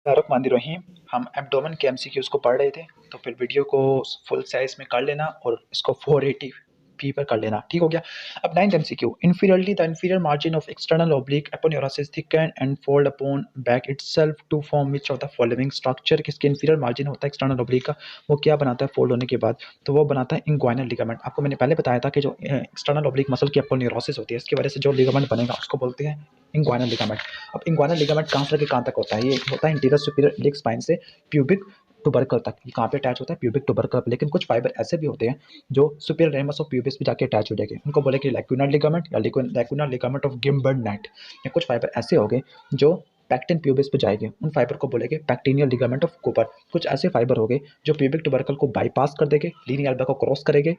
बिस्मिल्लाहिर्रहमानिर्रहीम। हम एब्डोमेन के एमसीक्यूज़ को पढ़ रहे थे, तो फिर वीडियो को फुल साइज़ में कर लेना और इसको 480p पर कर लेना, ठीक हो गया। अब 9th MCQ, inferiorly the inferior margin of external oblique aponeurosis thicken and fold upon back itself to form which of the following structure. किसके इन्फीरियर मार्जिन होता है एक्सटर्नल ओब्लिक का, वो क्या बनाता है फोल्ड होने के बाद, तो वो बनाता है इंग्वाइनल लिगामेंट। आपको मैंने पहले बताया था कि जो एक्सटर्नल ओब्लिक मसल की अपोन्यूरोसिस होती है, इसकी वजह से जो लिगामेंट बनेगा उसको बोलते हैं इंग्वाइनल लिगामेंट। अब इंग्वाइनल लिगामेंट कहाँ से कहाँ तक होता है, ये होता है इंटीरियर सुपीरियर इलियक स्पाइन से प्यूबिक टुबरकल तक। ये कहाँ पे अटैच होता है, प्यूबिक टुबरकल। लेकिन कुछ फाइबर ऐसे भी होते हैं जो सुपीरियर रेमस ऑफ प्यूबिस भी जाके अटैच हो जाएंगे, उनको बोलेंगे लैक्यूनर लिगामेंट या लैक्यूनर लिगामेंट ऑफ गिम्बर्ड नेट। या कुछ फाइबर ऐसे हो गए जो पैक्टिन प्यूबिस पे जाएंगे, उन फाइबर को बोलेंगे पैक्टिनियल लिगामेंट ऑफ कूपर। कुछ ऐसे फाइबर हो गए जो प्यूबिक टुबरकल को बाईपास कर देंगे, लीनियर एल्बा को क्रॉस करेंगे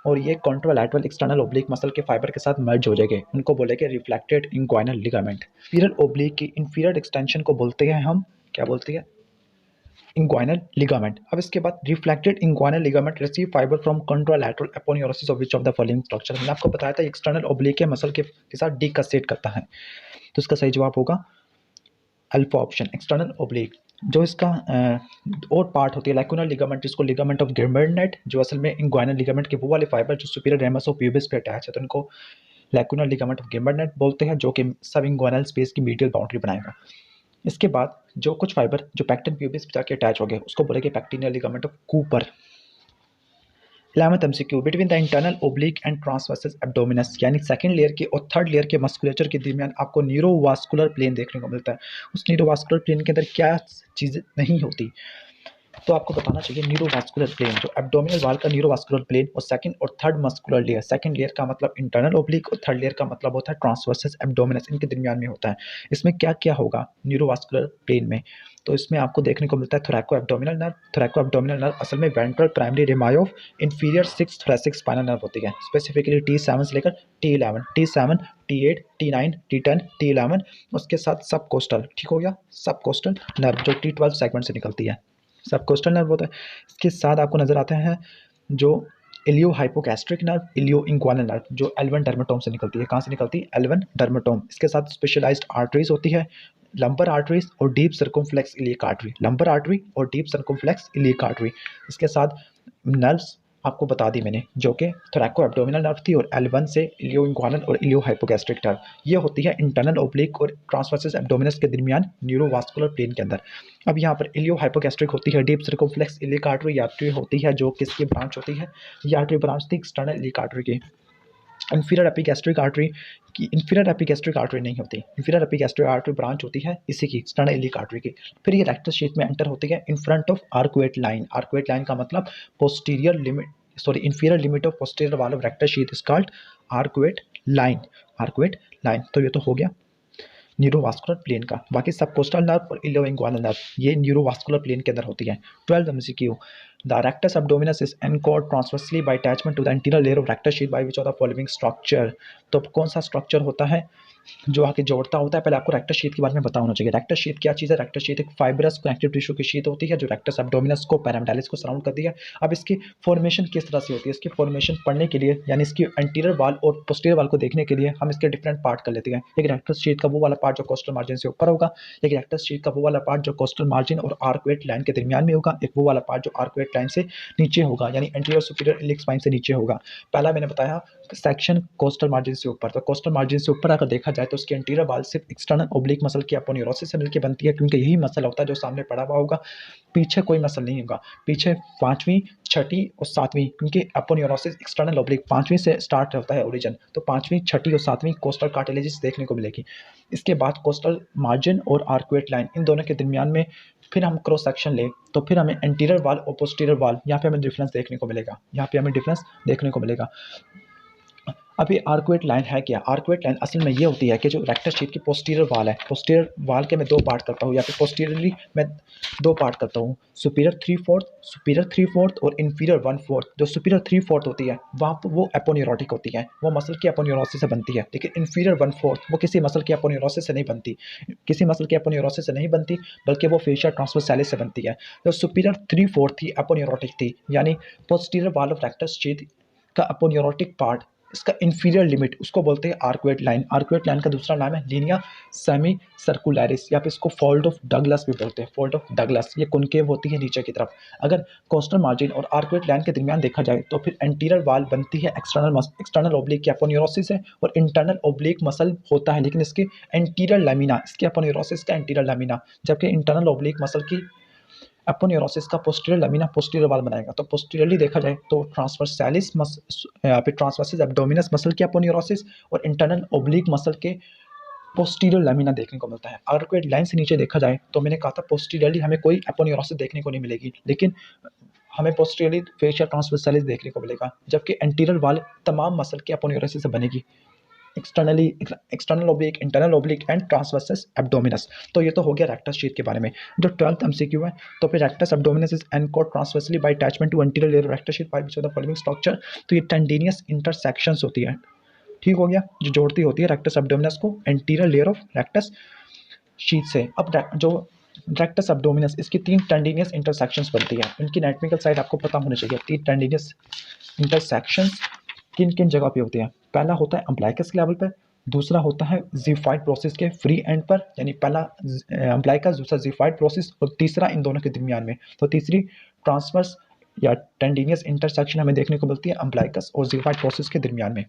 और ये कॉन्ट्रोलैटरल एक्सटर्नल ओब्लिक मसल के फाइबर के साथ मर्ज हो जाएंगे, उनको बोलेंगे reflected inguinal ligament. Inferior oblique की इंफीरियर एक्सटेंशन को बोलते हैं हम, क्या बोलते हैं, इंग्वाइनल लिगामेंट। अब इसके बाद reflected inguinal ligament receive fibre from contralateral aponeurosis of which of the following structure. मैंने आपको बताया था एक्सटर्नल ओब्लिक के मसल के साथ डिकसेट करता है, तो इसका सही जवाब होगा अल्फा ऑप्शन, एक्सटर्नल ओब्लिक। जो इसका और पार्ट होती है लैक्यूनर लिगामेंट, जिसको लिगामेंट ऑफ गिम्बर्ड नेट, जो असल में इंग्वाइनल लिगामेंट के वो वाले फाइबर जो सुपीरियर रेमस ऑफ प्यूबिस पे अटैच है, तो उनको लैक्यूनर लिगामेंट ऑफ गिम्बर्ड नेट बोलते हैं, जो कि सब इंग्वाइनल स्पेस की मीडियल बाउंड्री बनाएगा। इसके बाद जो कुछ फाइबर जो पैक्टिन प्यूबिस पे जाके अटैच हो गए, उसको बोलेंगे pectineal ligament of Cooper. 11th MCQ, between the internal oblique and transversus abdominis, यानी सेकंड लेयर के और थर्ड लेयर के मस्कुलेचर के दरमियान आपको न्यूरोवास्कुलर प्लेन देखने को मिलता है। उस न्यूरोवास्कुलर प्लेन के अंदर क्या चीज़ें नहीं होती, तो आपको बताना चाहिए न्यूरोवास्कुलर प्लेन, जो एब्डोमिनल वाल का न्यूरोवास्कुलर प्लेन और सेकंड और third muscular layer. Second layer का मतलब इंटरनल ओब्लिक और थर्ड लेयर का मतलब होता है ट्रांसवर्सस एब्डोमिनस, इनके दरमियान में होता है। इसमें क्या क्या होगा न्यूरोवास्कुलर प्लेन में, तो इसमें आपको देखने को मिलता है thoraco abdominal nerve. Thoraco abdominal nerve असल में ventral primary rami of inferior 6 thoracic spinal nerve होती है, स्पेसिफिकली T7 से लेकर T11, T7, T8, T9, T10, T11। उसके साथ सब कोस्टल, ठीक हो गया, सब कोस्टल नर्व जो T12 सेगमेंट से निकलती है, सब कोस्टल नर्व होता है। इसके साथ आपको नजर आते हैं जो इलियो हाइपोगैस्ट्रिक नर्व, इलियो इंग्वानल नर्व, जो L1 डर्मेटोम से निकलती है। कहाँ से निकलती है, L1 डर्मेटोम। इसके साथ स्पेशलाइज्ड आर्टरीज होती है, लंबर आर्टरीज और deep circumflex iliac artery, lumbar artery और डीप सर्कमफ्लेक्स इलियक आर्टरी। इसके साथ नर्व्स आपको बता दी मैंने, जो कि थोरैको एब्डोमिनल नर्व थी और L1 से इलियो इंग्वानल और इलियो हाइपोगैस्ट्रिक नर्व। ये होती है इंटरनल ओब्लिक और ट्रांसवर्सस एब्डोमिनस के दरमियान न्यूरोवास्कुलर प्लेन के अंदर। अब यहाँ पर इलियो हाइपोगैस्ट्रिक होती है, deep circumflex iliac artery artery होती है, जो किसकी ब्रांच होती है, ये आर्टरी ब्रांच थी एक्सटर्नल इलियक आर्टरी की। इंफीरियर एपिगैस्ट्रिक आर्टरी की, इंफीरियर एपिगैस्ट्रिक आर्टरी नहीं होती, इंफीरियर एपिगैस्ट्रिक आर्टरी ब्रांच होती है इसी की, एक्सटर्नल इलियक आर्टरी की। फिर ये रेक्टस शीथ में एंटर होती है in front of arcuate line. Arcuate line का मतलब posterior limit, sorry inferior limit of posterior wall of rectus sheath is called arcuate line, arcuate line. तो ये तो हो गया न्यूरोवास्कुलर प्लेन का। बाकी सब कोस्टल नर्व और इलियो-इंग्वानल नर्व ये न्यूरोवास्कुलर प्लेन के अंदर होती है। 12th MCQ, the rectus abdominis is anchored transversely by attachment to the interior layer of rectus sheath by which of the following structure. तो कौन सा स्ट्रक्चर होता है जो आके जोड़ता होता है, पहले आपको रेक्टस शीथ के बारे में पता होना चाहिए। रेक्टस शीथ क्या चीज़ है, रेक्टस शीथ एक फाइब्रस कनेक्टिव टिश्यू की शीथ होती है जो रेक्टस एब्डोमिनस को पैरामेटालिस को सराउंड करती है। अब इसकी फॉर्मेशन किस तरह से होती है, इसकी फॉर्मेशन पढ़ने के लिए यानी इसकी एंटीरियर वाल और पोस्टीरियर वाल को देखने के लिए हम इसके डिफरेंट पार्ट कर लेते हैं। एक रेक्टस शीथ का वो वाला पार्ट जो कोस्टल मार्जिन से ऊपर होगा, एक रेक्टस शीथ का वो वाला पार्ट जो कोस्टल मार्जिन और आर्कुएट लाइन के दरमियान में होगा, एक वो वाला पार्ट जो आर्कुएट लाइन से नीचे होगा यानी एंटीरियर सुपीरियर इलियक स्पाइन से नीचे होगा। पहला मैंने बताया सेक्शन कोस्टल मार्जिन से ऊपर, तो कोस्टल मार्जिन से ऊपर अगर देखा जाए तो उसके एंटीरियर वाल सिर्फ एक्सटर्नल ओब्लिक मसल की अपोन्यूरोसिस से मिलकर बनती है, क्योंकि यही मसल होता है जो सामने पड़ा हुआ होगा, पीछे कोई मसल नहीं होगा। पीछे पांचवी, छठी और सातवीं, क्योंकि अपोन्यूरोसिस एक्सटर्नल ओब्लिक पांचवीं से स्टार्ट होता है ओरिजिन, तो पांचवीं, छठी और सातवीं कोस्टल कार्टिलेजिस देखने को मिलेगी। इसके बाद कोस्टल मार्जिन और आर्कुएट लाइन, इन दोनों के दरमियान में फिर हम क्रॉस सेक्शन ले तो फिर हमें एंटीरियर वाल और पोस्टीरियर वाल, यहाँ पे हमें डिफरेंस देखने को मिलेगा, यहाँ पे हमें डिफरेंस देखने को मिलेगा। अब ये आर्कुएट लाइन है क्या, आर्कुएट लाइन असल में ये होती है कि जो रेक्टस शीथ की पोस्टीरियर वाल है, पोस्टीरियर वाल के मैं दो पार्ट करता हूँ या फिर पोस्टीरियरली मैं दो पार्ट करता हूँ, सुपीरियर 3/4 और इन्फीरियर 1/4। जो सुपीरियर 3/4 होती है वहाँ पर वो एपोन्यूरोटिक होती है, वो मसल की एपोन्यूरोसिस से बनती है, लेकिन इन्फीरियर 1/4 वो किसी मसल की एपोन्यूरोसिस से नहीं बनती, किसी मसल की एपोन्यूरोसिस से नहीं बनती, बल्कि वो फेशिया ट्रांसवर्सैलिस से बनती है। जो सुपीरियर 3/4 थी एपोन्यूरोटिक थी, यानी posterior wall of rectus sheath का एपोन्यूरोटिक पार्ट इसका इंफीरियर लिमिट उसको बोलते हैं आर्कुएट लाइन। आर्कुएट लाइन का दूसरा नाम है लीनिया सेमी सर्कुलरिस, या फिर इसको फोल्ड ऑफ डगलस भी बोलते हैं। फोल्ड ऑफ डगलस ये कॉनकेव होती है नीचे की तरफ। अगर कोस्टल मार्जिन और आर्कुएट लाइन के दरमियान देखा जाए तो फिर एंटीरियर वाल बनती है एक्सटर्नल ओब्लिक की अपोन्यूरोसिस है, और इंटरनल ओब्लिक मसल होता है, लेकिन इसके एंटीरियर लैमिना, इसके अपोन्यूरोसिस का एंटीरियर लैमिना, जबकि इंटरनल ओब्लिक मसल की अपोन्यूरोसिस का पोस्टीरियर लैमिना पोस्टीरियर वाल बनाएगा। तो पोस्टीरियरली देखा जाए तो ट्रांसवर्सैलिस फिर ट्रांसवर्सिस एब्डोमिनस मसल की अपोन्यूरोसिस और इंटरनल ओब्लिक मसल के पोस्टीरियर लैमिना देखने को मिलता है। आर्कुएट लाइन से नीचे देखा जाए तो मैंने कहा था पोस्टीरियरली हमें कोई अपोन्यूरोसिस देखने को नहीं मिलेगी, लेकिन हमें पोस्टीरियरली फेशिया ट्रांसवर्सैलिस देखने को मिलेगा, जबकि एंटीरियर वाल तमाम मसल के अपोन्यूरोसिस से बनेगी, external oblique, internal oblique and transversus abdominis. तो ये तो हो गया रेक्टस शीथ के बारे में। जो 12th एमसीक्यू है, तो फिर rectus abdominis is anchored transversely by attachment to anterior layer of rectus sheath by which of the following structure. तो ये टेंडिनियस इंटरसेक्शंस होती है, ठीक हो गया, जो जोड़ती होती है रेक्टस एब्डोमिनस को anterior layer of rectus sheath से। अब जो रेक्टस एब्डोमिनस, इसकी 3 टेंडिनियस इंटरसेक्शंस बनती है। इनकी एनाटॉमिकल साइड आपको पता होनी चाहिए। 3 टेंडिनियस इंटरसेक्शंस किन किन जगह पे होती है? पहला होता है अम्ब्लाइकस के लेवल पे, दूसरा होता है ज़िफाइड प्रोसेस के फ्री एंड पर, यानी पहला अम्ब्लाइकस, दूसरा ज़िफाइड प्रोसेस, और तीसरा इन दोनों के दरमियान में। तो तीसरी ट्रांसवर्स या टेंडिनियस इंटरसेक्शन हमें देखने को मिलती है अम्ब्लाइकस और ज़िफाइड प्रोसेस के दरमियान में।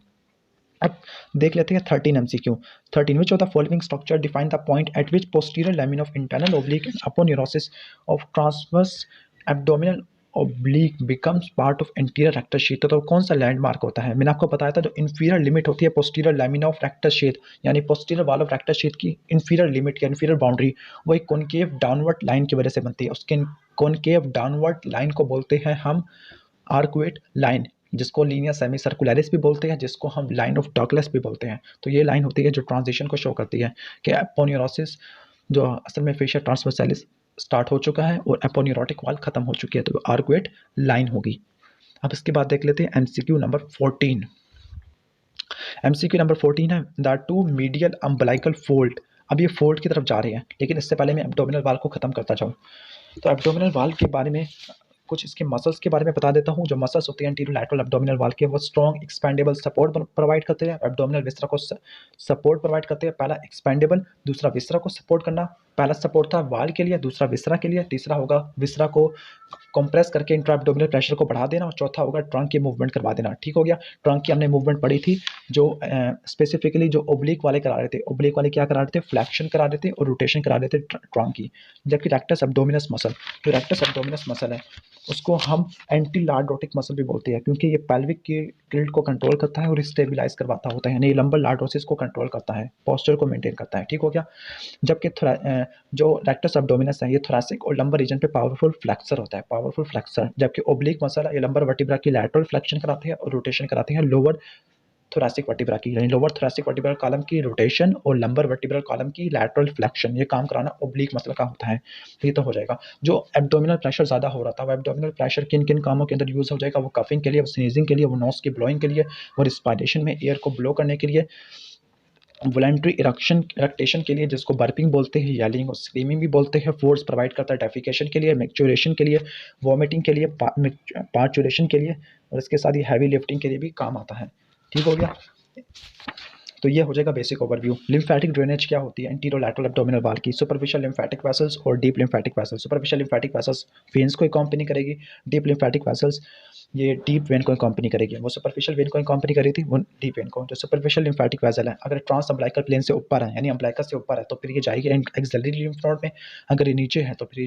अब देख लेते हैं 13 MCQ। 13 which of the following structure define the point at which posterior lamina of internal oblique and aponeurosis of transverse abdominal oblique becomes part of anterior rectus sheath. तो कौन सा लैंडमार्क होता है? मैंने आपको बताया था जो इंफीरियर लिमिट होती है posterior lamina of rectus sheath, यानी posterior wall of rectus sheath की इंफीरियर लिमिट या इंफीरियर बाउंड्री वो एक कॉनकेव डाउनवर्ड लाइन की वजह से बनती है। उसके कॉनकेव डाउनवर्ड लाइन को बोलते हैं हम आर्कुएट लाइन, जिसको लीनिया सेमी सर्कुलरिस भी बोलते हैं, जिसको हम लाइन ऑफ डगलस भी बोलते हैं। तो ये लाइन होती है जो ट्रांजिशन को शो करती है कि अपोन्यूरोसिस जो असल में फेशिया ट्रांसवर्सैलिस स्टार्ट हो चुका है और अपोन्यूरोटिक वाल खत्म हो चुकी है, तो आर्कुएट लाइन होगी। अब इसके बाद देख लेते हैं एमसीक्यू नंबर 14। एमसीक्यू नंबर 14 है the two medial umbilical fold. अब ये फोल्ड की तरफ जा रहे हैं, लेकिन इससे पहले मैं एब्डोमिनल वाल को खत्म करता जाऊँ। तो एब्डोमिनल वाल के बारे में कुछ इसके मसल्स के बारे में बता देता हूँ। जो मसल्स होती हैं एंटीरियर लैटरल एब्डोमिनल वाल के, वो स्ट्रॉन्ग एक्सपेंडेबल सपोर्ट प्रोवाइड करते हैं, एब्डोमिनल विसरा को सपोर्ट प्रोवाइड करते हैं। पहला एक्सपेंडेबल, दूसरा विसरा को सपोर्ट करना। पहला सपोर्ट था वाल के लिए, दूसरा विसरा के लिए, तीसरा होगा विसरा को कंप्रेस करके इंट्रा एब्डोमिनल प्रेशर को बढ़ा देना, और चौथा होगा ट्रंक की मूवमेंट करवा देना। ठीक हो गया। ट्रंक की हमने मूवमेंट पढ़ी थी, जो स्पेसिफिकली जो ओब्लिक वाले करा रहे थे। ओब्लिक वाले क्या करा रहे थे? फ्लैक्शन करा रहे थे और रोटेशन करा रहे थे ट्रंक की। जबकि रेक्टस एब्डोमिनस मसल, जो रेक्टस एब्डोमिनस मसल है उसको हम एंटी लॉर्डोटिक मसल भी बोलते हैं, क्योंकि ये पेल्विक की टिल्ट को कंट्रोल करता है और स्टेबलाइज करवाता होता है, यानी लंबर लॉर्डोसिस को कंट्रोल करता है, पोस्चर को मेंटेन करता है। ठीक हो गया। जबकि जो रेक्टस एब्डोमिनस है ये थोरैसिक और लंबर रीजन पे पावरफुल फ्लेक्सर होता है, पावरफुल फ्लेक्सर। जबकि ओब्लिक मसल है ये लंबर वर्टिब्रा की लैटरल फ्लेक्शन कराते हैं और रोटेशन कराते हैं लोअर थोरैसिक वर्टिब्रा की, यानी लोअर थोरैसिक वर्टिब्रल कॉलम की रोटेशन और लंबर वर्टिब्रल कॉलम की लैटरल फ्लेक्शन। ये काम कराना ओब्लिक मसल का होता है। तो ये तो हो जाएगा। जो एब्डोमिनल प्रेशर ज़्यादा हो रहा था, वो एब्डोमिनल प्रेशर किन किन कामों के अंदर यूज़ हो जाएगा? वो कफिंग के लिए, वो स्नीजिंग के लिए, वो नोज की ब्लोइंग के लिए, वो रिस्पायरेशन में एयर को ब्लो करने के लिए, वॉलंटरी इरेक्टेशन के लिए जिसको बर्पिंग बोलते हैं, येलिंग और स्क्रीमिंग भी बोलते हैं, फोर्स प्रोवाइड करता है डेफिकेशन के लिए, मैक्चुरेशन के लिए, वॉमिटिंग के लिए, पार्चुरेशन के लिए, और इसके साथ ही हैवी लिफ्टिंग के लिए भी काम आता है। ठीक हो गया। तो ये हो जाएगा बेसिक ओवरव्यू। लिम्फेटिक ड्रेनेज क्या होती है एंटीरो लैटरल एब्डोमिनल वाल की? सुपरफिशियल लिम्फेटिक वेसल्स और deep lymphatic vessels. Superficial lymphatic vessels veins को अकम्पनी करेगी, डीप लिम्फेटिक वेसल्स ये डीप वेन को अकम्पनी करेगी। वो सुपरफिशियल वेन को अकम्पनी करी थी, वो डीप वेन को। जो सुपरफिशियल लिम्फेटिक वेसल है अगर ट्रांस अम्ब्लाइकल प्लेन से ऊपर है, यानी अम्ब्लाइकस से ऊपर है, तो फिर ये जाएगी एक्सिलरी लिम्फ नोड में। अगर ये नीचे है तो फिर ये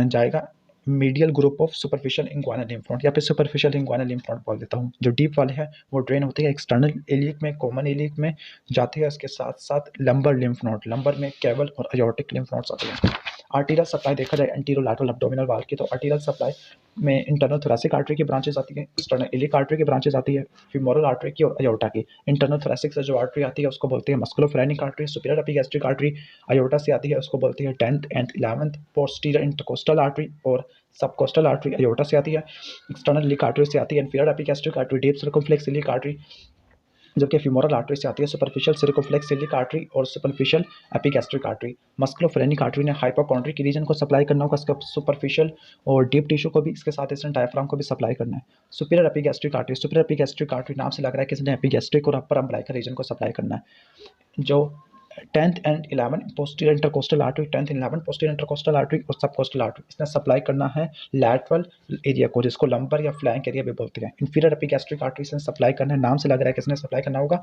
जाएगा medial group of superficial inguinal lymph node, या फिर सुपरफिशियल इंग्वानल लिम्फ नोड बोल देता हूँ। जो डीप वाले हैं वो ड्रेन होती है एक्सटर्नल एलिक में, कॉमन एलिक में जाती है। इसके साथ साथ लंबर लिम्फ नोड, लंबर में केवल और अयोर्टिक लिम्फ नोड्स आते हैं। आर्टीरियल सप्लाई देखा जाए एंटीरो लैटरल एब्डोमिनल वाल की, तो आर्टीरियल सप्लाई में इंटरनल थोरैसिक आर्टरी की ब्रांचेस आती है, एक्सटर्नल इलिक आर्टरी की ब्रांचेस आती है, फीमोरल आर्टरी की और अयोर्टा की। इंटरनल थोरैसिक से जो आर्टरी आती है उसको बोलते हैं मस्कुलोफ्रेनिक आर्टरी। सुपीरियर एपिगैस्ट्रिक आर्टरी अयोर्टा से आती है, उसको बोलते हैं 10th and 11th posterior intercostal artery, और सबकोस्टल आर्टरी अयोर्टा से आती है। एक्सटर्नल इलिक आर्टरी से आती है inferior epigastric artery, deep circumflex iliac artery जो कि फीमोरल आर्टरी से आती है, सुपरफिशियल सिरिकोफ्लेक्स इलियक आर्टरी और सुपरफिशियल एपिगैस्ट्रिक आर्टरी। मस्कुलोफ्रेनिक आर्टरी ने हाइपोकॉन्ड्रिक रीजन को सप्लाई करना होगा, इसका सुपरफिशियल और डीप टिश्यू को भी, इसके साथ इसने डायफ्राम को भी सप्लाई करना है। Superior epigastric artery, superior epigastric artery नाम से लग रहा है कि इसने एपिगैस्ट्रिक और अपर अम्बिलिकल रीजन को सप्लाई करना है। जो 10th and 11 posterior intercostal artery, 10th and 11 posterior intercostal artery और सबकोस्टल आर्टरी, इसने सप्लाई करना है लैटरल एरिया को, जिसको लंबर या फ्लैंक एरिया भी बोलते हैं। इंफीरियर एपिगैस्ट्रिक आर्टरी से सप्लाई करना है, नाम से लग रहा है कि इसने सप्लाई करना होगा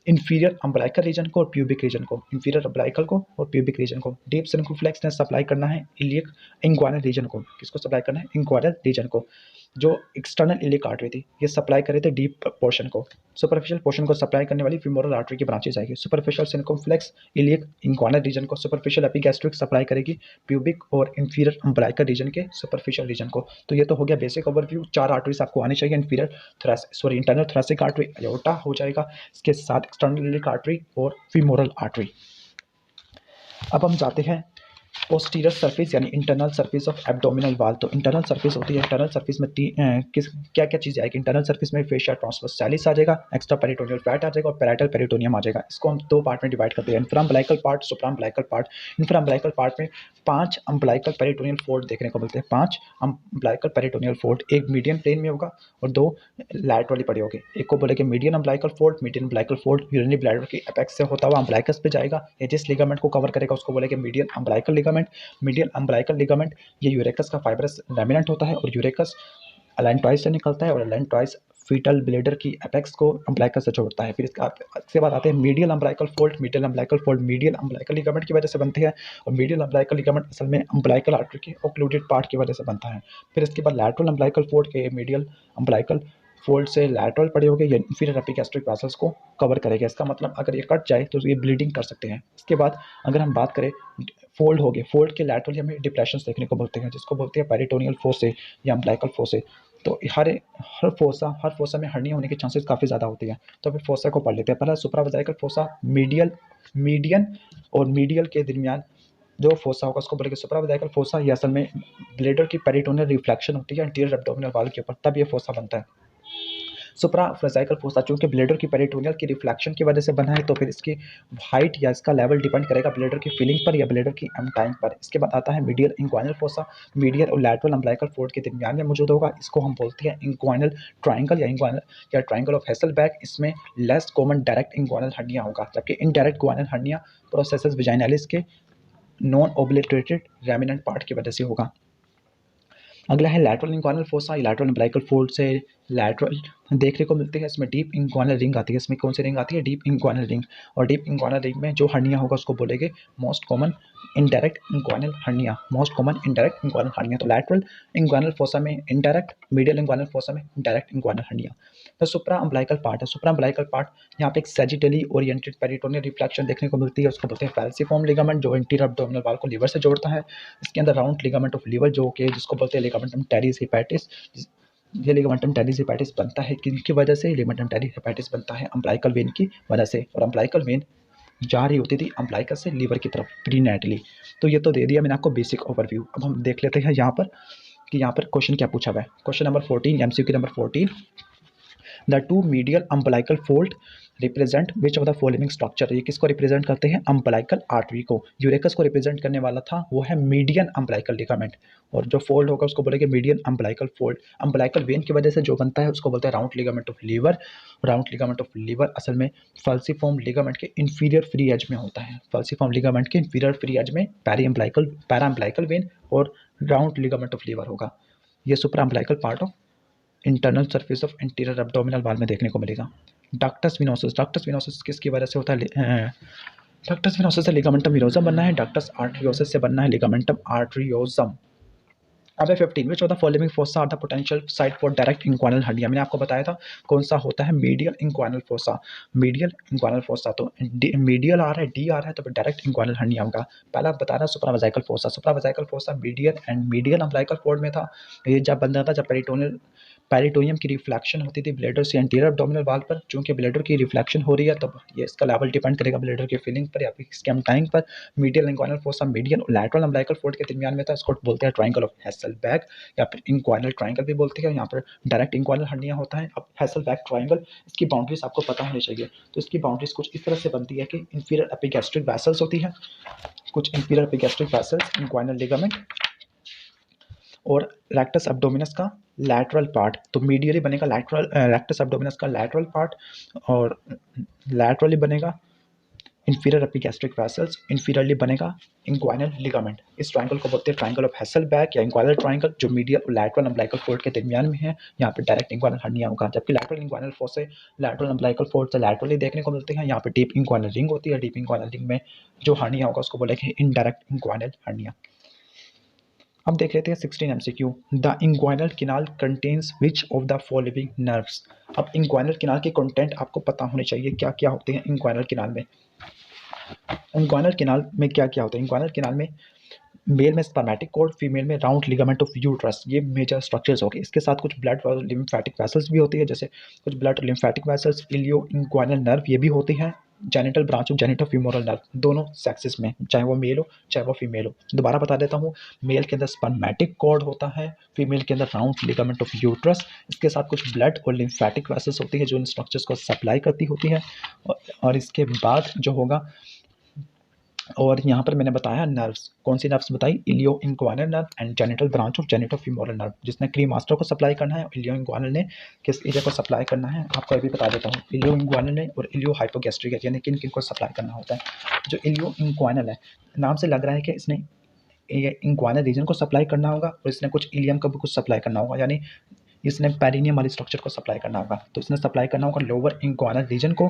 इंफीरियर अम्बिलिकल रीजन को और प्यूबिक रीजन को, इंफीरियर अम्बिलिकल को और प्यूबिक रीजन को। डीप सिरिकोफ्लेक्स ने सप्लाई करना है इलियक इंग्वानल रीजन को, किसको सप्लाई करना है, इंग्वानल रीजन को। जो एक्सटर्नल इलियक आर्टरी थी ये सप्लाई करे थे डीप पोर्शन को। सुपरफिशियल पोर्शन को सप्लाई करने वाली फीमोरल आर्टरी की ब्रांचेज आएगी। सुपरफिशियल सिरिकोफ्लेक्स इलियक इंग्वानल रीजन को, सुपरफिशियल एपिगैस्ट्रिक सप्लाई करेगी प्यूबिक और इंफीरियर अम्बिलिकल रीजन के सुपरफिशियल रीजन को। तो ये तो हो गया बेसिक ओवरव्यू। 4 आर्टरीज आपको आनी चाहिए, इंटरनल थोरैसिक आर्टरी, अयोर्टा हो जाएगा, इसके साथ एक्सटर्नल इलियक आर्टरी और फीमोरल आर्टरी। अब हम जाते हैं पोस्टीरियर सरफेस यानी इंटरनल सरफेस ऑफ एब्डोमिनल वाल। तो इंटरनल सरफेस होती है, इंटरनल सरफेस में क्या क्या चीज़ें आएगी इंटरनल सरफेस में, फेशिया ट्रांसवर्सैलिस आ जाएगा, एक्स्ट्रा पेरिटोनियल फैट आ जाएगा और पैराइटल पेरिटोनियम आ जाएगा। इसको हम 2 पार्ट में डिवाइड करते हैं, इंफ्राअम्बिलिकल पार्ट, सुप्राअम्बिलिकल पार्ट। इंफ्राअम्बिलिकल पार्ट में 5 अम्बिलिकल पेरिटोनियल फोल्ड देखने को मिलते हैं, 5 अम्बिलिकल पेरिटोनियल फोल्ड, एक मीडियन प्लेन में होगा और 2 लैटरली पड़े होंगे। एक को बोलेंगे median umbilical fold, median umbilical fold urinary bladder की एपेक्स से होता हुआ अम्बिलिकस पे जाएगा, ये जिस लिगामेंट को कवर करेगा उसको बोलेंगे median umbilical ligament. Medial umbilical ligament ये यूरेकस का फाइब्रस लैमिनेंट होता है और यूरेकस एलेंटॉइस से निकलता है और एलेंटॉइस फीटल ब्लेडर की एपेक्स को अम्बिलिकस से जोड़ता है। फिर इसके बाद आते हैं medial umbilical fold. Medial umbilical fold medial umbilical ligament की वजह से बनते हैं और मीडियल अम्बिलिकल लिगामेंट असल में अम्बिलिकल आर्टरी के ओक्लूडेड पार्ट की वजह से बनता है। फिर इसके बाद लैटरल अम्बिलिकल फोल्ड के मीडियल अम्बिलिकल फोल्ड से लैटरल पड़े होंगे, ये इंफीरियर एपिगैस्ट्रिक वेसल्स को कवर करेगा। इसका मतलब अगर ये कट जाए तो ये ब्लीडिंग कर सकते हैं। इसके बाद अगर हम बात करें फोल्ड हो गए, फोल्ड के लैटरली हमें डिप्रेशंस देखने को मिलते हैं, जिसको बोलते हैं पेरिटोनियल फोसे या अम्बिलिकल फोसे। तो हर फोसा में हर्निया होने के चांसेस काफ़ी ज़्यादा होती है। तो फिर फोसा को पढ़ लेते हैं। पहला सुप्रावेजाइकल फोसा, मीडियन और मीडियल के दरमियान जो फोसा होगा उसको बोलेंगे सुप्रावेजाइकल फोसा। ये असल में ब्लेडर की पेरिटोनियल रिफ्लेक्शन होती है एंटीरियर एब्डोमिनल वॉल के ऊपर, तब ये फोसा बनता है। सुप्रावेजाइकल फोसा चूंकि ब्लेडर की पेरिटोनियल की रिफ्लेक्शन की वजह से बना है, तो फिर इसकी हाइट या इसका लेवल डिपेंड करेगा ब्लेडर की फिलिंग पर या ब्लेडर की टाइम पर। इसके बाद आता है मीडियल इंग्वाइनल फोसा, मीडियल और लैटरल अम्बिलिकल फोल्ड के दरमियान में मौजूद होगा। इसको हम बोलते हैं इंग्वाइनल ट्राइंगल या ट्राइंगल ऑफ हेसलबैक। इसमें less common direct inguinal hernia होगा, जबकि इनडायरेक्ट इंग्वाइनल हर्निया प्रोसेसेस वेजाइनालिस के नॉन ओब्लिटरेटेड रेमिनेंट पार्ट की वजह से होगा। अगला है lateral inguinal fossa. Lateral umbilical fold से लैटरल देखने को मिलते हैं। इसमें डीप इंग्वाइनल रिंग आती है। इसमें कौन सी रिंग आती है? Deep inguinal ring. और डीप इंग्वाइनल रिंग में जो हर्निया होगा उसको बोलेंगे most common indirect inguinal hernia, most common indirect inguinal hernia. तो लैटरल इंग्वाइनल फोसा में इनडायरेक्ट, मीडियल इंग्वाइनल फोसा में डायरेक्ट इंग्वाइनल हर्निया। तो सुप्रा अम्बिलिकल पार्ट है। सुप्रा अम्बिलिकल पार्ट यहाँ पे एक सैजिटली ओरिएंटेड पेरिटोनियल रिफ्लेक्शन देखने को मिलती है, उसको बोलते हैं फैल्सिफॉर्म लिगामेंट, जो इंटीरियर एब्डोमिनल वॉल को लीवर से जोड़ता है। इसके अंदर राउंड लिगामेंट ऑफ लीवर जो कि जिसको बोलते हैं लिगामेंटम टेरिस हेपेटिस। ये लिगामेंटम टेरिस हेपेटिस बनता है किनकी वजह से? लिगामेंटम टेरिस हेपेटिस बनता है अम्बिलिकल वेन की वजह से। और अम्बिलिकल वेन जा रही होती थी अम्बिलिकस से लीवर की तरफ प्रीनेटली। तो ये तो दे दिया मैंने आपको बेसिक ओवरव्यू। अब हम देख लेते हैं यहाँ पर कि यहाँ पर क्वेश्चन क्या पूछा हुआ है। Question number 14, MCQ number 14, the two medial umbilical fold represent which of the following structure. ये किसको रिप्रेजेंट करते हैं? अम्बिलिकल आर्टरी को। यूरेकस को रिप्रेजेंट करने वाला था वो है मीडियन अम्बिलिकल लिगामेंट, और जो फोल्ड होगा उसको बोलेंगे median umbilical fold. Umbilical vein की वजह से जो बनता है उसको बोलते हैं round ligament of liver. Round ligament of liver असल में फल्सिफॉर्म लिगामेंट के इंफीरियर फ्री एज में होता है। फल्सिफॉर्म लिगामेंट के इंफीरियर फ्री एज में पैरा अम्बिलिकल वेन और राउंड लिगामेंट ऑफ लीवर होगा। ये supra umbilical part of internal surface of interior abdominal wall में देखने को मिलेगा। डक्टस विनोसस, डक्टस विनोसस किसकी वजह से होता है? डक्टस विनोसस से लिगामेंटम विनोसम बनना है, डक्टस आर्टरियोसस से बनना है लिगामेंटम आर्टरियोसम। अब 15, which of the following fossa are the potential site for direct inguinal hernia. मैंने आपको बताया था कौन सा होता है, medial inguinal fossa. Medial inguinal fossa, तो मीडियल आ रहा है, डी आ रहा है, तो डायरेक्ट इंग्वाइनल हर्निया होगा। पहला बता रहा है supravesical fossa. Supravesical fossa medial and medial umbilical fold में था। ये जब बन रहा था जब पेरिटोनियल पेरिटोनियम की रिफ्लेक्शन होती थी ब्लैडर से एंटीरियर एब्डोमिनल वाल पर। चूंकि ब्लैडर की रिफ्लेक्शन हो रही है तब ये इसका लेवल डिपेंड करेगा ब्लैडर के फिलिंग पर या फिर इसके टाइम पर। मीडियल इंग्वाइनल फोसा मीडियल और लैटरल अम्बिलिकल फोल्ड के दरमियान में था, इसको बोलते हैं ट्रायंगल ऑफ हेसलबैक या फिर इंग्वाइनल ट्रायंगल भी बोलते हैं। यहाँ पर डायरेक्ट इंग्वाइनल हर्निया होता है। अब हेसलबैक ट्रायंगल, इसकी बाउंड्रीज आपको पता होनी चाहिए। तो इसकी बाउंड्रीज कुछ इस तरह से बनती है कि इंफीरियर एपिगैस्ट्रिक वेसल्स होती है, कुछ inferior epigastric vessels, inguinal ligament और रेक्टस एब्डोमिनस का लैटरल पार्ट। तो मीडियली बनेगा लैटरल रेक्टस एब्डोमिनस का लैटरल पार्ट और लैटरली बनेगा इंफीरियर एपिगैस्ट्रिक वेसल्स, इंफीरियरली बनेगा इंग्वाइनल लिगामेंट। इस ट्रायंगल को बोलते हैं ट्रायंगल ऑफ हेसलबैक या इंग्वाइनल ट्रायंगल, जो मीडियल और लैटरल अम्बिलिकल फोल्ड के दरमियान में है। यहाँ पे डायरेक्ट इंग्वाइनल हर्निया होगा, जबकि लैटरल इंग्वाइनल फोर्स से लैटरल अम्बिलिकल फोल्ड से लैटरली देखने को मिलते हैं। यहाँ पे डीप इंग्वाइनल रिंग होती है, डीप इंग्वाइनल रिंग में जो हर्निया होगा उसको बोलेंगे इनडायरेक्ट इंग्वाइनल हर्निया। अब देख लेते हैं 16 MCQ। The inguinal canal contains which of the following nerves. अब इंग्वाइनल किनाल के कंटेंट आपको पता होने चाहिए, क्या क्या होते हैं इंग्वाइनल किनाल में। इंग्वाइनल किनाल में क्या क्या होता है। इंग्वाइनल किनाल में मेल में स्पर्मेटिक कॉर्ड, फीमेल में राउंड लिगामेंट ऑफ यूट्रस, ये मेजर स्ट्रक्चर्स हो गए। इसके साथ कुछ ब्लड और लिम्फेटिक वेसल्स भी होती है, जैसे कुछ blood lymphatic vessels, ilio inguinal nerve ये भी होती हैं, genital branch of genito femoral nerve, दोनों सेक्सेस में, चाहे वो मेल हो चाहे वो फीमेल हो। दोबारा बता देता हूँ, मेल के अंदर स्पर्मेटिक कॉर्ड होता है, फीमेल के अंदर राउंड लिगामेंट ऑफ यूट्रस। इसके साथ कुछ ब्लड और लिम्फेटिक वेसल्स होती है जो इन स्ट्रक्चर्स को सप्लाई करती होती है। और इसके बाद जो होगा, और यहाँ पर मैंने बताया नर्व्स, कौन सी नर्व्स बताई, ilio inguinal nerve and genital branch of genito femoral nerve, जिसने क्रीमास्टर को सप्लाई करना है, इलियो इंग्वाइनल ने किस एरिया को सप्लाई करना है आपको अभी बता देता हूँ। इलियो इंग्वाइनल ने और इलियो हाइपोगैस्ट्रिक है, यानी किन किन को सप्लाई करना होता है। जो इलियो इंग्वाइनल है, नाम से लग रहा है कि इसने ये इंग्वाइनल रीजन को सप्लाई करना होगा और इसने कुछ इलियम को भी कुछ सप्लाई करना होगा, यानी इसने पेरिनियम वाली स्ट्रक्चर को सप्लाई करना होगा। तो इसने सप्लाई करना होगा लोअर इंग्वाइनल रीजन को,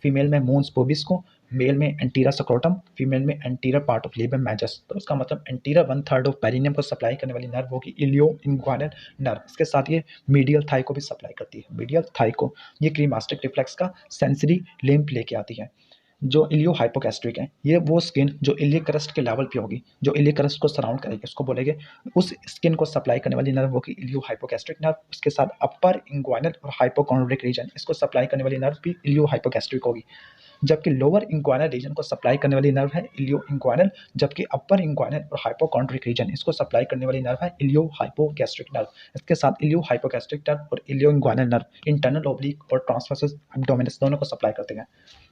फीमेल में मून्स पोबिस को, मेल में एंटीरियर स्क्रोटम, फीमेल में एंटीरियर पार्ट ऑफ लेबम मेजस। तो इसका मतलब एंटीरियर 1/3 ऑफ पेरिनियम को सप्लाई करने वाली नर्व होगी इलियो इंग्वाइनल नर्व। इसके साथ ये मीडियल थाई को भी सप्लाई करती है, मीडियल थाई को ये क्रीमास्टिक रिफ्लेक्स का सेंसरी लिम्फ लेके आती है। जो इलियो हाइपोगैस्ट्रिक है, ये वो स्किन जो इलियक क्रस्ट के लेवल पे होगी, जो इलियक क्रस्ट को सराउंड करेगी, उसको बोलेंगे, उस स्किन को सप्लाई करने वाली नर्व होगी इलियो हाइपोगैस्ट्रिक नर्व। उसके साथ अपर इंग्वाइनल और हाइपोकॉन्ड्रिक रीजन, इसको सप्लाई करने वाली नर्व भी इलियो हाइपोगैस्ट्रिक होगी। जबकि लोअर इंग्वाइनल रीजन को सप्लाई करने वाली नर्व है इलियो इंग्वाइनल, जबकि अपर इंग्वाइनल और हाइपोकॉन्ड्रिक रीजन इसको सप्लाई करने वाली नर्व है इलियो हाइपोगैस्ट्रिक नर्व। इसके साथ इलियो हाइपोगैस्ट्रिक नर्व और इलियो इंग्वाइनल नर्व इंटरनल ओब्लिक और ट्रांसवर्स एब्डोमिनस दोनों को सप्लाई करते हैं।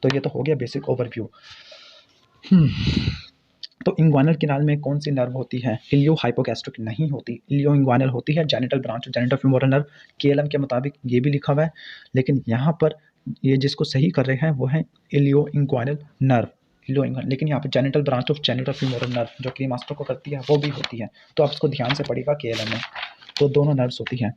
तो ये तो हो गया बेसिक ओवरव्यू। तो इंग्वाइनल किनाल में कौन सी नर्व होती है, इलियो हाइपोगैस्ट्रिक नहीं होती, इलियो इंग्वाइनल होती है, genital branch genito femoral nerve. KLM के मुताबिक ये भी लिखा हुआ है, लेकिन यहाँ पर ये जिसको सही कर रहे हैं वो है इलियो इंग्वाइनल नर्व, इलियो इंग्वाइनल। लेकिन यहाँ पे genital branch of genito femoral nerve जो क्रीमास्टर को करती है वो भी होती है। तो आप इसको ध्यान से पढ़िएगा केएलएम में, तो दोनों नर्व्स होती हैं।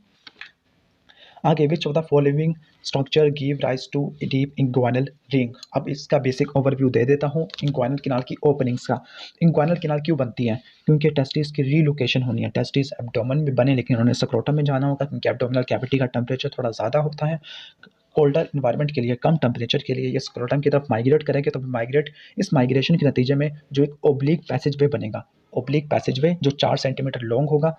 आगे which of the following structure give rise to deep inguinal ring. अब इसका बेसिक ओवरव्यू दे देता हूँ इंग्वाइनल किनाल की ओपनिंग्स का। इंग्वाइनल किनाल क्यों बनती है, क्योंकि टेस्टिस की रीलोकेशन होनी है। टेस्टिस एब्डोमेन में बने लेकिन उन्होंने स्क्रोटम में जाना होगा, क्योंकि एब्डोमिनल कैविटी का टेम्परेचर थोड़ा ज़्यादा होता है। कोल्डर इन्वायरमेंट के लिए, कम टेम्परेचर के लिए ये स्क्रोटम की तरफ माइग्रेट करेंगे। तो माइग्रेट, इस माइग्रेशन के नतीजे में जो एक ओब्लिक पैसेजवे बनेगा, ओब्लिक पैसेजवे जो 4 सेंटीमीटर लॉन्ग होगा,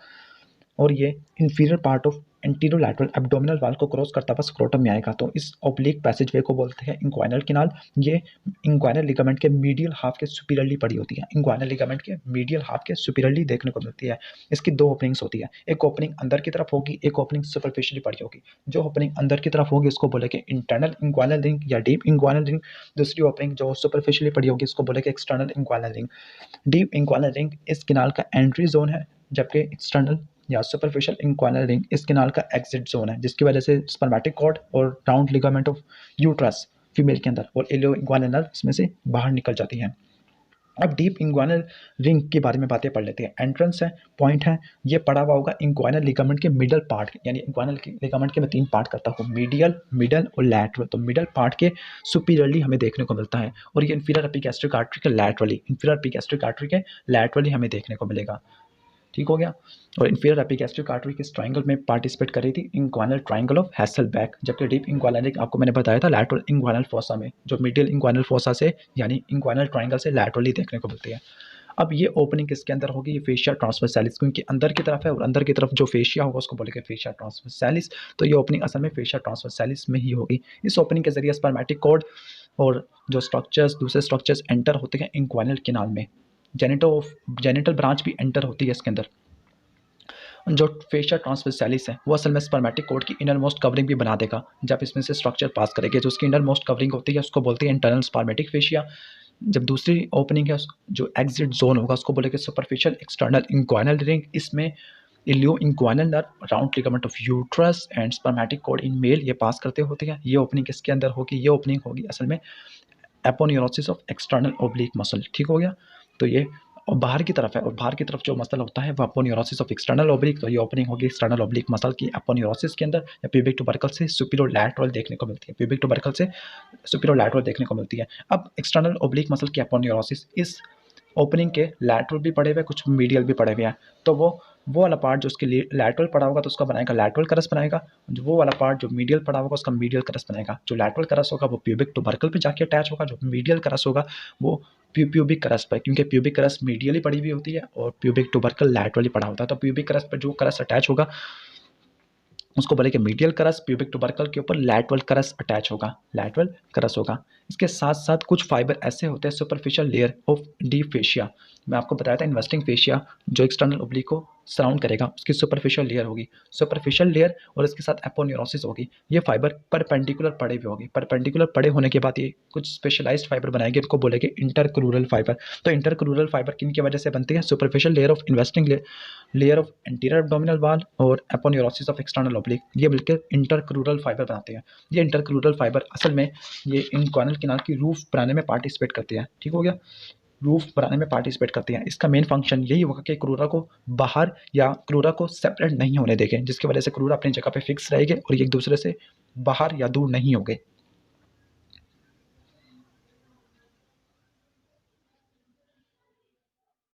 और ये inferior part of anterolateral abdominal वाल को क्रॉस करता हुआ स्क्रोटम में आएगा। तो इस ओब्लिक पैसेजवे को बोलते हैं इंग्वाइनल किनाल। ये इंग्वाइनल लिगामेंट के मीडियल हाफ के सुपीरियरली पड़ी होती है, इंग्वाइनल लिगामेंट के मीडियल हाफ के सुपीरियरली देखने को मिलती है। इसकी 2 ओपनिंग्स होती है, एक ओपनिंग अंदर की तरफ होगी, एक ओपनिंग सुपरफिशियली पड़ी होगी। जो ओपनिंग अंदर की तरफ होगी उसको बोलेंगे इंटरनल इंग्वाइनल रिंग या डीप इंग्वाइनल रिंग। दूसरी ओपनिंग जो सुपरफिशियली पड़ी होगी उसको बोलेंगे external inguinal ring. Deep inguinal ring इस किनाल का एंट्री जोन है, जबकि एक्सटर्नल या सुपरफिशियल इंग्वाइनल रिंग इस किनाल का एग्जिट जोन है, जिसकी वजह से स्पर्मेटिक कॉर्ड और round ligament of uterus female के अंदर और इलियो इंग्वाइनल नर्व इसमें से बाहर निकल जाती हैं। अब डीप इंग्वाइनल रिंग के बारे में बातें पढ़ लेते हैं। एंट्रेंस है, पॉइंट है, ये पड़ा हुआ होगा इंग्वाइनल लिगामेंट के मिडल पार्ट, यानी इंग्वाइनल लिगामेंट के मैं 3 पार्ट करता हूँ, मीडियल, मिडल और लैटरल। तो मिडल पार्ट के सुपीरियरली हमें देखने को मिलता है, और ये इंफीरियर एपिगैस्ट्रिक आर्टरी के लैटरली, इंफीरियर एपिगैस्ट्रिक आर्टरी के लैटरली हमें देखने को मिलेगा। ठीक हो गया। और इंफीरियर एपिगैस्ट्रिक आर्टरी किस ट्रायंगल में पार्टिसिपेट कर रही थी, इंग्वाइनल ट्रायंगल ऑफ हेसलबैक। जबकि डीप इंग्वाइनल आपको मैंने बताया था लैटरल इंग्वाइनल फोसा में, जो मिडिल इंग्वाइनल फोसा से यानी इंग्वाइनल ट्रायंगल से लैटरली देखने को मिलती है। अब ये ओपनिंग किसके अंदर होगी, ये फेशिया ट्रांसवर्सैलिस, क्योंकि अंदर की तरफ है और अंदर की तरफ जो फेशिया होगा उसको बोलेंगे फेशिया ट्रांसवर्सैलिस। तो ये ओपनिंग असल में फेशिया ट्रांसवर्सैलिस में ही होगी। इस ओपनिंग के जरिए स्पर्मेटिक कॉर्ड और जो स्ट्रक्चर्स, दूसरे स्ट्रक्चर्स एंटर होते हैं इंक्वाइनल कैनाल में। जेनिटल ब्रांच भी एंटर होती है इसके अंदर। जो फेशिया ट्रांसवर्सैलिस है वो असल में स्पर्मेटिक कॉर्ड की इनर मोस्ट कवरिंग भी बना देगा जब इसमें से स्ट्रक्चर पास करेगी। जो उसकी इनर मोस्ट कवरिंग होती है उसको बोलते हैं इंटरनल स्पर्मेटिक फेशिया। जब दूसरी ओपनिंग है जो एग्जिट जोन होगा उसको बोलेंगे सुपरफिशियल एक्सटर्नल इंक्वाइनल रिंग। इसमें ilio inguinal nerve, round ligament of uterus and spermatic cord in male ये पास करते होते हैं। ये ओपनिंग किसके अंदर होगी, ये ओपनिंग होगी असल में aponeurosis of external oblique muscle. ठीक हो गया। तो ये और बाहर की तरफ है, और बाहर की तरफ जो मसल होता है वो अपोन्यूरोसिस ऑफ एक्सटर्नल ओब्लिक। तो ये ओपनिंग होगी एक्सटर्नल ओब्लिक मसल की अपोन्यूरोसिस के अंदर, या प्यूबिक ट्यूबरकल से सुपीरियोर देखने को मिलती है। प्यूबिक ट्यूबरकल से सुपीरियोर देखने को मिलती है। अब एक्सटर्नल ओब्लिक मसल की अपोन्यूरोसिस इस ओपनिंग के लैटरल भी पड़े हुए हैं, कुछ मीडियल भी पड़े हुए हैं। तो वो वाला पार्ट जो उसके लिए लैटरल पड़ा होगा तो उसका बनाएगा लैटरल करस बनाएगा। जो वो वाला पार्ट जो मीडियल पड़ा होगा उसका मीडियल करस बनाएगा। जो लैटरल करस होगा वो प्यूबिक ट्यूबरकल पे जाके अटैच होगा, जो मीडियल करस होगा वो प्यूबिक करस पर, क्योंकि प्यूबिक करस मीडियली पड़ी हुई होती है और प्यूबिक ट्यूबरकल लैटरली पड़ा होता है। तो प्यूबिक करस पर जो करस अटैच होगा उसको बोलेंगे मीडियल करस। प्यूबिक ट्यूबरकल के ऊपर लैटरल करस अटैच होगा, लैटरल करस होगा। इसके साथ साथ कुछ फाइबर ऐसे होते हैं superficial layer of deep fascia. मैं आपको बताया था इन्वेस्टिंग फेशिया जो एक्सटर्नल ओब्लिक को सराउंड करेगा उसकी सुपरफिशियल लेयर होगी, सुपरफिशियल लेयर, और इसके साथ एपोन्यूरोसिस होगी। ये फाइबर परपेंडिकुलर पड़े हुए होगी। परपेंडिकुलर पड़े होने के बाद ये कुछ स्पेशलाइज्ड फाइबर बनाएंगे, इनको बोलेंगे इंटरक्रूरल फाइबर। तो इंटरक्रूरल फाइबर किन की वजह से बनती है, superficial layer of investing layer of anterior abdominal wall और एपोन्यूरोसिस ऑफ एक्सटर्नल ओब्लिक, ये मिलकर इंटरक्रूरल फाइबर बनाते हैं। ये इंटरक्रूरल फाइबर असल में ये इंक्वाइनल कैनाल की रूफ बनाने में पार्टिसिपेट करते हैं। ठीक हो गया, रूफ बनाने में पार्टिसिपेट करते हैं। इसका मेन फंक्शन यही होगा कि क्रूरा को बाहर या क्रूरा को सेपरेट नहीं होने देंगे, जिसकी वजह से क्रूरा अपनी जगह पे फिक्स रहेगी और एक दूसरे से बाहर या दूर नहीं होंगे।